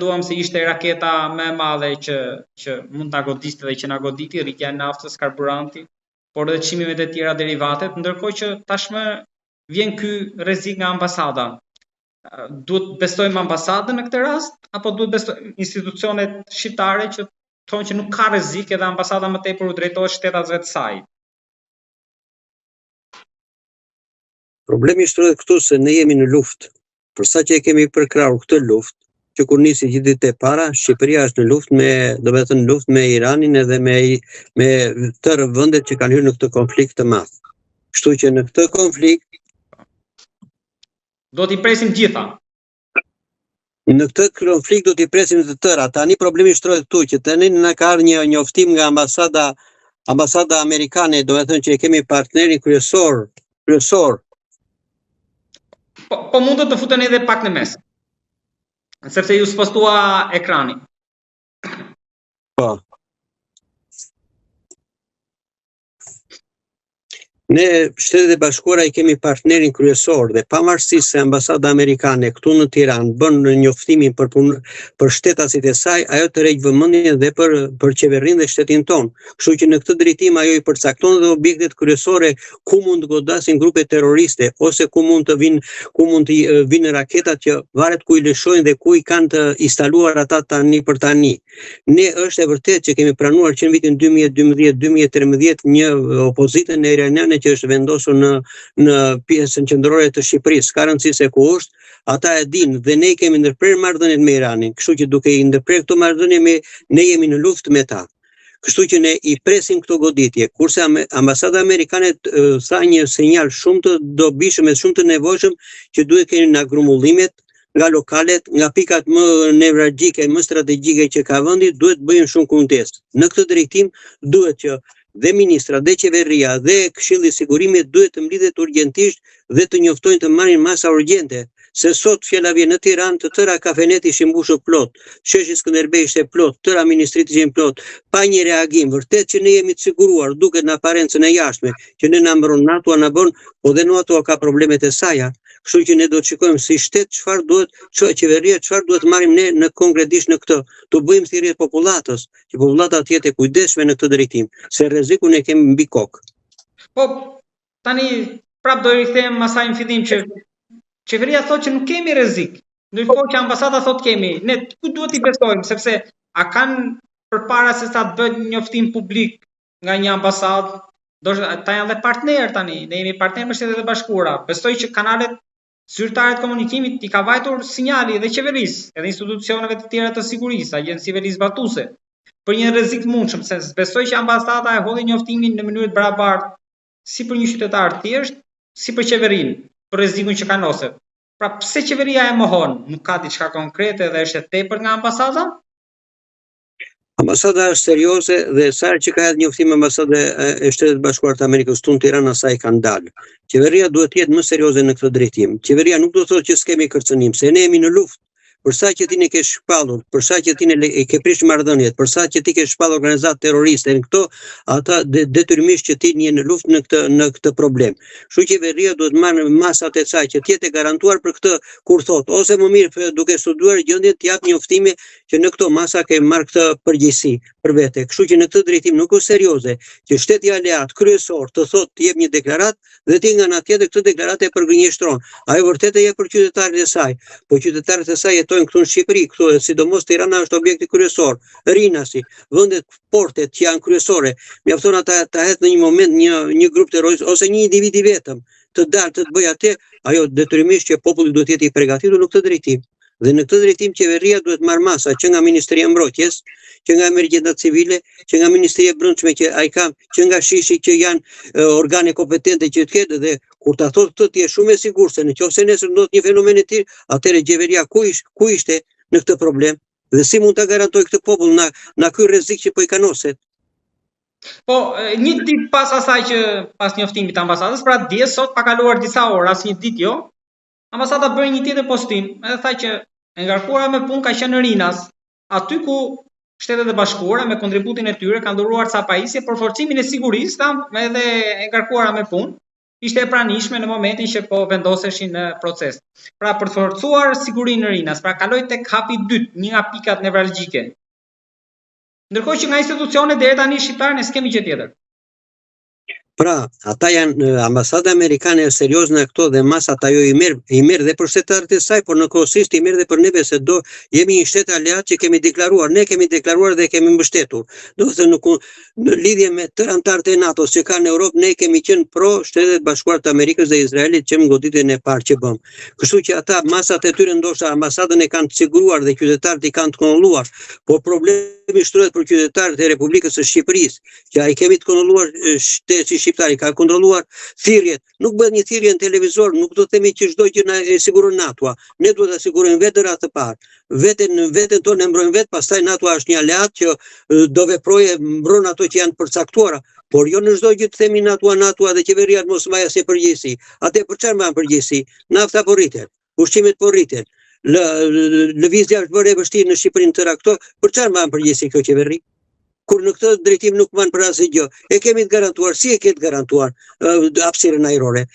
menduam se ishte raketa më e madhe që mund ta godiste dhe që na goditi, rritja e naftës, karburanti, por edhe çmimet e tjera derivatet, ndërkohë që tashmë vjen ky rrezik nga ambasada. Duhet besojmë ambasadën në këtë rast apo duhet besojmë institucionet shqiptare që thonë që nuk ka rrezik edhe ambasada më tepër u drejtohet shtetatëve të saj? Problemi shtrohet këtu se ne jemi në luftë. Përsa që e kemi përkrahur këtë luftë, që kur nisi gjithë ditë e para, Shqipëria është në luftë në luftë me Iranin edhe me tërë vendet që kanë hyrë në këtë konflikt të madh. Kështu që në këtë konflikt do t'i presim gjitha. Në këtë konflikt do t'i presim të tëra. Tani problemi shtrohet këtu që tani na ka ardhur një njoftim nga ambasada amerikane, do të thënë që e kemi partnerin kryesor. Po mund të futeni edhe pak në mes. Sepse ju spostua ekrani. Po. Ne Shtetet e Bashkuara i kemi partnerin kryesor dhe pavarësisht se ambasada amerikane këtu në Tiranë bën njoftimin për shtetasit e saj, ajo të rreq vëmendjen dhe për qeverinë dhe shtetin ton. Kështu që në këtë drejtim ajo i përcakton dhe objektet kryesore ku mund të godasin grupe terroriste ose ku mund të vinë raketat që varet ku i lëshojnë dhe ku i kanë të instaluar ata tani për tani. Ne është e vërtetë që kemi pranuar që në vitin 2012-2013 një opozitën e iraniane që është vendosur në pjesën qendrore të Shqipërisë, ka rëndësi se ku është, ata e dinë dhe ne kemi ndërprer marrëdhëniet me Iranin, kështu që duke i ndërprer këto marrëdhënie ne jemi në luftë me ta. Kështu që ne i presim këto goditje, kurse ambasada amerikane tha një sinjal shumë të dobishëm e shumë të nevojshëm që duhet keni nga grumbullimet, nga lokalet, nga pikat më nevralgjike, më strategjike që ka vendi, duhet bëjmë shumë kujdes. Në këtë drejtim duhet që dhe ministra, dhe qeveria, dhe Këshilli i Sigurimit duhet të mblidhet urgjentisht dhe të njoftojnë të marrin masa urgjente, se sot fjala vjen në Tiranë të tëra kafeneti ishin mbushur plot, sheshi Skënderbej ishte plot, tëra ministritë ishin plot, pa një reagim. Vërtet që ne jemi të siguruar, duket në aparencën e jashtme, që ne na mbron NATO, na bën, po dhe NATO ka problemet e saj. Kështu që ne do të shikojmë si shtet çfarë duhet, qeveria çfarë duhet marrim ne në konkretisht në këtë. Të bëjmë thirrje popullatës, që popullata të jetë e kujdesshme në këtë drejtim, se rrezikun e kemi mbi kokë. Po tani prap do i rikthehem asaj në fillim që qeveria thotë që nuk kemi rrezik, ndërkohë që ambasada thotë kemi. Ne ku duhet i besojmë, sepse a kanë përpara se sa të bëjnë njoftim publik nga një ambasadë, ta janë dhe partner tani, ne jemi partner me Shtetet e Bashkuara. Besoj që kanalet zyrtare të komunikimit i ka vajtur sinjali edhe qeverisë, edhe institucioneve të tjera të sigurisë, agjencive rizbatuese, për një rrezik të mundshëm, se besoj që ambasada e hodhi njoftimin në mënyrë të barabartë, si për një qytetar thjesht, si për qeverinë, për rrezikun që kanoset. Pra pse qeveria e mohon? Nuk ka diçka konkrete dhe është e tepër nga ambasada? Ambasada është serioze dhe sa që ka hedhur njoftim ambasade e Shtetit Bashkuar të Amerikës këtu në Tiranë, asaj kanë dalë. Qeveria duhet të jetë më serioze në këtë drejtim. Qeveria nuk do të thotë që s'kemi kërcënim, se ne jemi në luftë. Përsa që ti ne ke shpallur, përsa që ti ne ke prish marrëdhëniet, përsa që ti ke shpallur organizata terroriste në këto, ata detyrimisht që ti je në luftë në këtë problem. Kështu qeveria duhet marrë masat e saj që të jetë garantuar për këtë, kur thot, ose më mirë duke studiuar gjendjen të jap njoftime që në këto masa ke marrë këtë përgjegjësi për vete. Kështu që në këtë drejtim nuk është serioze që shteti aleat kryesor të thotë të jep një deklaratë dhe ti nga ana tjetër këtë deklaratë e përgënjeshtron. Ajo vërtet e jep për qytetarët e saj, po qytetarët e saj jetojnë këtu në Shqipëri, këtu sidomos Tirana është objekti kryesor, Rinasi, vendet portet që janë kryesore, mjafton ata ta hedh në një moment një grup terrorist ose një individ i vetëm të dalë të bëjë atë, ajo detyrimisht që populli duhet jetë i përgatitur në këtë drejtim. Dhe në këtë drejtim qeveria duhet marrë masa që nga Ministria e Mbrojtjes, që nga Emergjencat Civile, që nga Ministria e Brendshme që ai ka, që nga Shishi që janë organe kompetente që të ketë dhe kur ta thotë këtë ti je shumë e sigurt se nëse nesër ndodh një fenomen i tillë, atëherë qeveria ku ishte në këtë problem dhe si mund ta garantoj këtë popull na ky rrezik që po i kanoset. Po, një ditë pas asaj që pas njoftimit të ambasadës, pra dje sot pa kaluar disa orë, as një ditë jo, ambasada bëri një tjetër postim, edhe tha që e ngarkuara me punë ka qenë në Rinas, aty ku Shtetet e Bashkuara me kontributin e tyre kanë dhuruar ca pajisje për forcimin e sigurisë, edhe e ngarkuara me punë, ishte e pranishme në momentin që po vendoseshin në proces. Pra për të forcuar sigurinë në Rinas, pra kaloi tek hapi i dytë, një nga pikat nevralgjike. Ndërkohë që nga institucionet deri tani shqiptare ne s'kemi gjë tjetër. Pra, ata janë ambasada amerikane serioz në këto dhe masat ajo i merr dhe për shtetarët e saj, por në kohësisht i merr dhe për neve se do jemi një shtet aleat që kemi deklaruar, ne kemi deklaruar dhe kemi mbështetur. Do të thënë në lidhje me të anëtarët e NATO-s që kanë në Europë, ne kemi qenë pro Shtetet Bashkuara të Amerikës dhe Izraelit që në goditjen e parë që bëm. Kështu që ata masat e tyre ndoshta ambasadën e kanë të siguruar dhe qytetarët i kanë të kontrolluar, por problemi shtrohet për qytetarët e Republikës së Shqipërisë, që ai kemi të kontrolluar shteti shqiptari ka kontrolluar thirrjet. Nuk bëhet një thirrje në televizor, nuk do të themi që çdo gjë na e siguron NATO. Ne duhet ta sigurojmë vetë radhë të parë. Veten tonë e mbrojmë vetë, pastaj NATO është një aleat që do veprojë mbron ato që janë përcaktuara, por jo në çdo gjë të themi NATO dhe qeveria mos marrë asnjë përgjegjësi. Atë për çfarë marrin përgjegjësi? Nafta po rritet, ushqimet po rriten. Lëvizja është bërë e vështirë në Shqipërinë tëra këto, për çfarë marrin përgjegjësi kjo qeveri? Kur në këtë drejtim nuk marrin për asnjë gjë. E kemi të garantuar, si e ke të garantuar hapësirën ajrore?